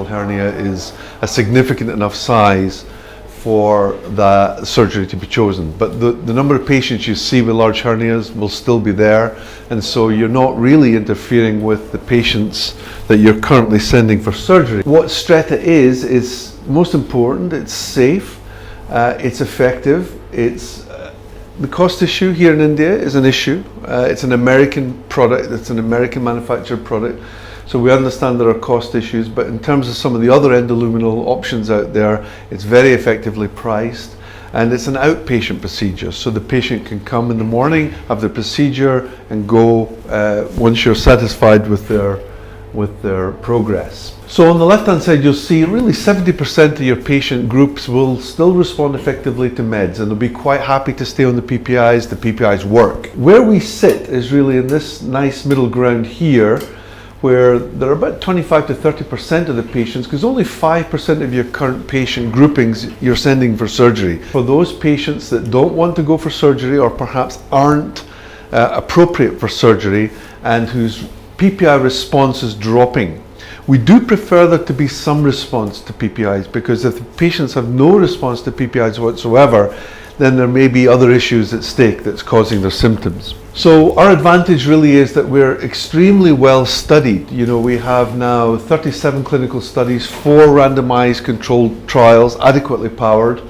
mitral hernia is a significant enough size for the surgery to be chosen. But the number of patients you see with large hernias will still be there, and so you're not really interfering with the patients that you're currently sending for surgery. What Stretta is most important. It's safe, it's effective, it's the cost issue here in India is an issue. It's an American product, it's an American manufactured product. So we understand there are cost issues, but in terms of some of the other endoluminal options out there, it's very effectively priced, and it's an outpatient procedure. So the patient can come in the morning, have the procedure, and go once you're satisfied with their progress. So on the left-hand side, you'll see really 70% of your patient groups will still respond effectively to meds, and they'll be quite happy to stay on the PPIs. The PPIs work. Where we sit is really in this nice middle ground here, where there are about 25 to 30% of the patients, because only 5% of your current patient groupings you're sending for surgery. For those patients that don't want to go for surgery, or perhaps aren't appropriate for surgery, and whose PPI response is dropping, we do prefer there to be some response to PPIs, because if the patients have no response to PPIs whatsoever, then there may be other issues at stake that's causing their symptoms. So our advantage really is that we're extremely well studied. You know, we have now 37 clinical studies, 4 randomized controlled trials, adequately powered,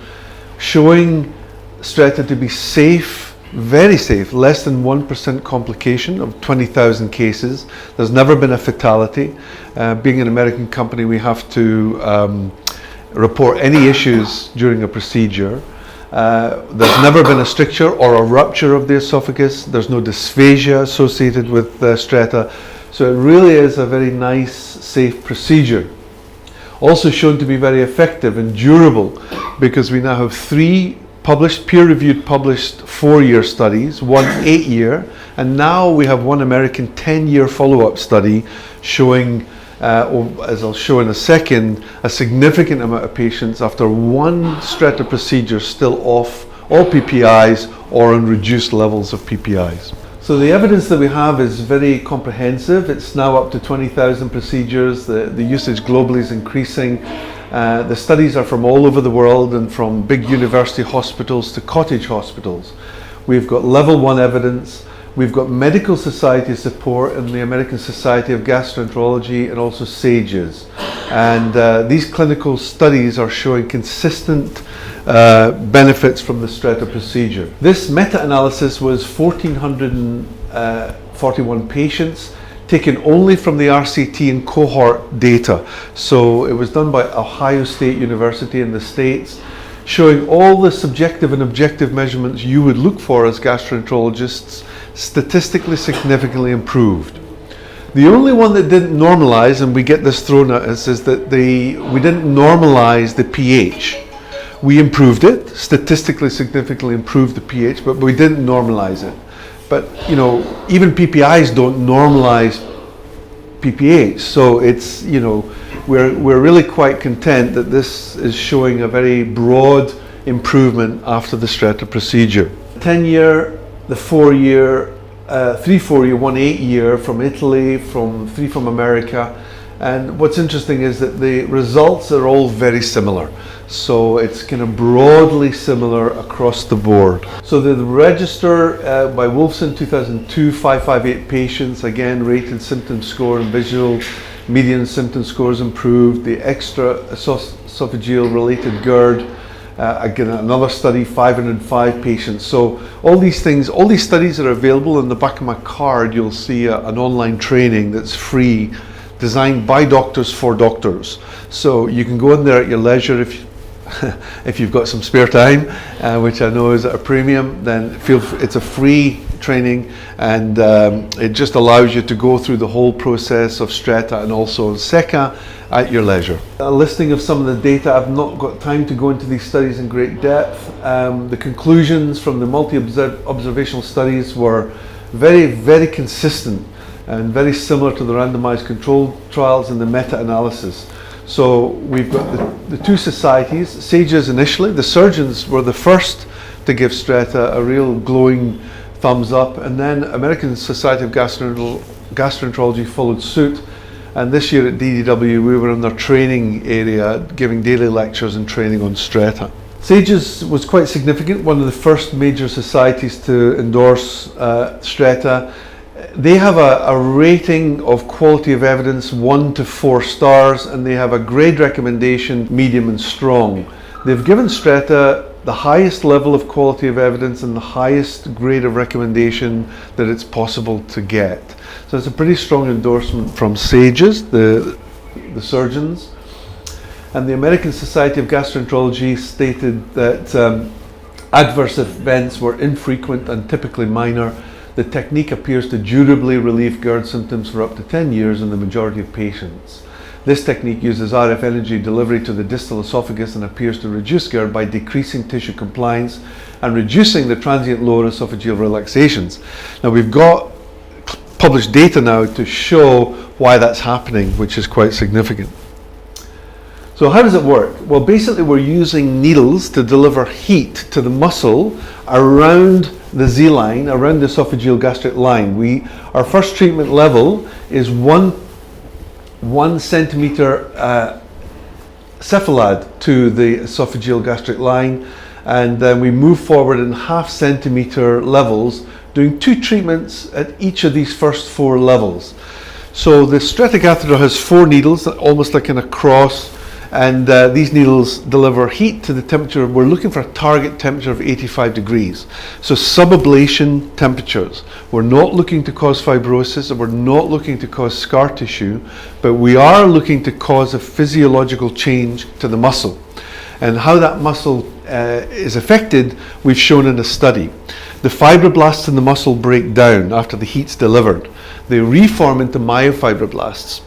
showing Stretta to be safe, very safe, less than 1% complication of 20,000 cases. There's never been a fatality. Being an American company, we have to report any issues during a procedure. There's never been a stricture or a rupture of the esophagus. There's no dysphagia associated with Stretta. So it really is a very nice, safe procedure. Also shown to be very effective and durable, because we now have 3 published, peer-reviewed, published 4-year studies, 1 8-year, and now we have 1 American 10-year follow-up study showing, as I'll show in a second, a significant amount of patients after 1 Stretta procedure still off all PPIs or on reduced levels of PPIs. So the evidence that we have is very comprehensive. It's now up to 20,000 procedures. The usage globally is increasing. The studies are from all over the world, and from big university hospitals to cottage hospitals. We've got level 1 evidence. We've got medical society support in the American Society of Gastroenterology and also SAGES. And these clinical studies are showing consistent benefits from the Stretta procedure. This meta-analysis was 1,441 patients, taken only from the RCT and cohort data. So it was done by Ohio State University in the States, showing all the subjective and objective measurements you would look for as gastroenterologists, statistically significantly improved. The only one that didn't normalize, and we get this thrown at us, is that we didn't normalize the pH. We improved it, statistically significantly improved the pH, but we didn't normalize it. But you know, even PPIs don't normalize PPH, so it's, you know, we're really quite content that this is showing a very broad improvement after the Stretta procedure. 10-year, the 4-year, 3 4-year, 1 8-year from Italy, 3 from America, and what's interesting is that the results are all very similar. So it's kind of broadly similar across the board. So the register by Wolfson 2002, 558 patients, again rated symptom score and visual median symptom scores improved. The extra esophageal related GERD, again another study, 505 patients. So all these things, all these studies are available. In the back of my card you'll see an online training that's free, designed by doctors for doctors. So you can go in there at your leisure if you've got some spare time, which I know is at a premium. Then it's a free training, and it just allows you to go through the whole process of Stretta and also Seca at your leisure. A listing of some of the data. I've not got time to go into these studies in great depth. The conclusions from the multi-observational studies were very, very consistent and very similar to the randomized controlled trials and the meta-analysis. So we've got the 2 societies, SAGES initially. The surgeons were the first to give Stretta a real glowing thumbs up, and then American Society of Gastroenterology followed suit, And this year at DDW, we were in their training area, giving daily lectures and training on Stretta. SAGES was quite significant, one of the first major societies to endorse Stretta. They have a rating of quality of evidence 1 to 4 stars, and they have a grade recommendation medium and strong. They've given Stretta the highest level of quality of evidence and the highest grade of recommendation that it's possible to get. So it's a pretty strong endorsement from SAGES, the surgeons. And the American Society of Gastroenterology stated that adverse events were infrequent and typically minor. The technique appears to durably relieve GERD symptoms for up to 10 years in the majority of patients. This technique uses RF energy delivery to the distal esophagus and appears to reduce GERD by decreasing tissue compliance and reducing the transient lower esophageal relaxations. Now we've got published data now to show why that's happening, which is quite significant. So how does it work? Well, basically we're using needles to deliver heat to the muscle around the Z-line, around the esophageal gastric line. Our first treatment level is 1 centimeter cephalad to the esophageal gastric line, and then we move forward in ½ centimeter levels, doing 2 treatments at each of these first 4 levels. So the Stretta catheter has 4 needles, almost like in a cross, and these needles deliver heat to the temperature. We're looking for a target temperature of 85 degrees. So subablation temperatures. We're not looking to cause fibrosis, and we're not looking to cause scar tissue, but we are looking to cause a physiological change to the muscle. And how that muscle is affected, we've shown in a study. The fibroblasts in the muscle break down after the heat's delivered. They reform into myofibroblasts.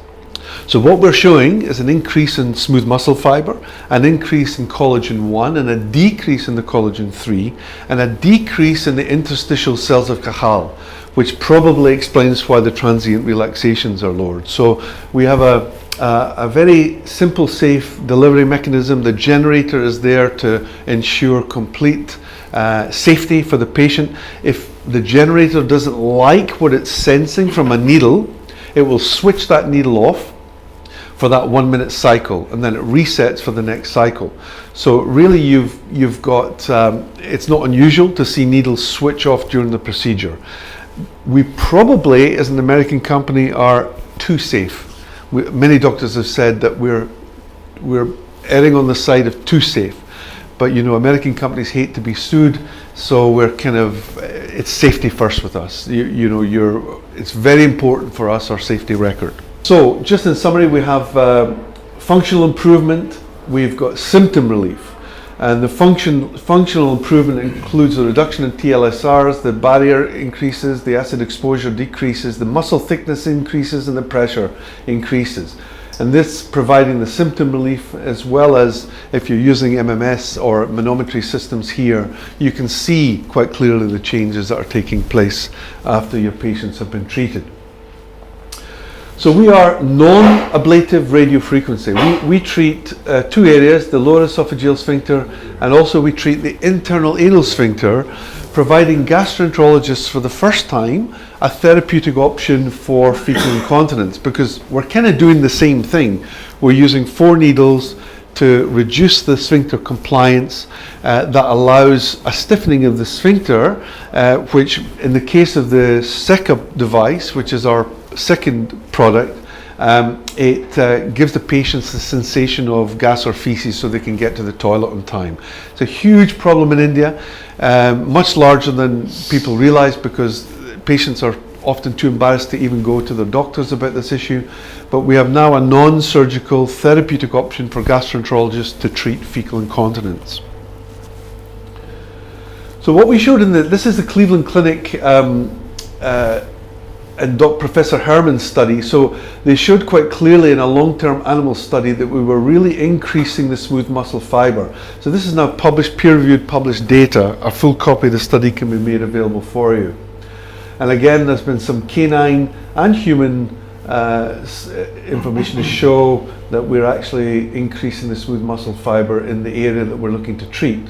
So what we're showing is an increase in smooth muscle fiber, an increase in collagen 1, and a decrease in the collagen 3, and a decrease in the interstitial cells of Cajal, which probably explains why the transient relaxations are lowered. So we have a very simple, safe delivery mechanism. The generator is there to ensure complete safety for the patient. If the generator doesn't like what it's sensing from a needle, it will switch that needle off for that 1 minute cycle, and then it resets for the next cycle. So really you've got, it's not unusual to see needles switch off during the procedure. We probably, as an American company, are too safe. Many doctors have said that we're erring on the side of too safe. But you know, American companies hate to be sued, so we're kind of, it's safety first with us. It's very important for us, our safety record. So just in summary, we have functional improvement, we've got symptom relief, and the functional improvement includes the reduction in TLSRs, the barrier increases, the acid exposure decreases, the muscle thickness increases, and the pressure increases. And this providing the symptom relief, as well as if you're using MMS or manometry systems here, you can see quite clearly the changes that are taking place after your patients have been treated. So we are non-ablative radiofrequency. We treat 2 areas, the lower esophageal sphincter, and also we treat the internal anal sphincter, providing gastroenterologists for the first time a therapeutic option for fecal incontinence, because we're kind of doing the same thing. We're using 4 needles to reduce the sphincter compliance that allows a stiffening of the sphincter, which in the case of the SECA device, which is our second product, it gives the patients the sensation of gas or feces so they can get to the toilet on time. It's a huge problem in India, much larger than people realize, because patients are often too embarrassed to even go to their doctors about this issue. But we have now a non-surgical therapeutic option for gastroenterologists to treat fecal incontinence. So what we showed this is the Cleveland Clinic and Professor Herman's study. So they showed quite clearly in a long-term animal study that we were really increasing the smooth muscle fiber. So this is now published, peer-reviewed, published data. A full copy of the study can be made available for you. And again, there's been some canine and human information to show that we're actually increasing the smooth muscle fiber in the area that we're looking to treat.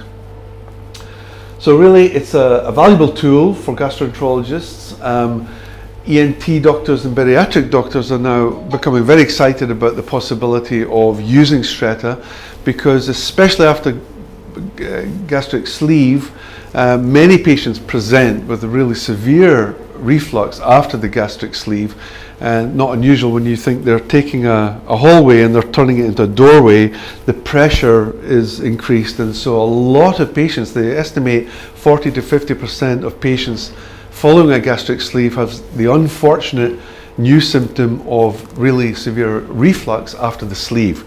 So really, it's a valuable tool for gastroenterologists. ENT doctors and bariatric doctors are now becoming very excited about the possibility of using Stretta, because especially after gastric sleeve, many patients present with a really severe reflux after the gastric sleeve, and not unusual when you think they're taking a hallway and they're turning it into a doorway. The pressure is increased, and so a lot of patients, they estimate 40 to 50% of patients following a gastric sleeve have the unfortunate new symptom of really severe reflux after the sleeve.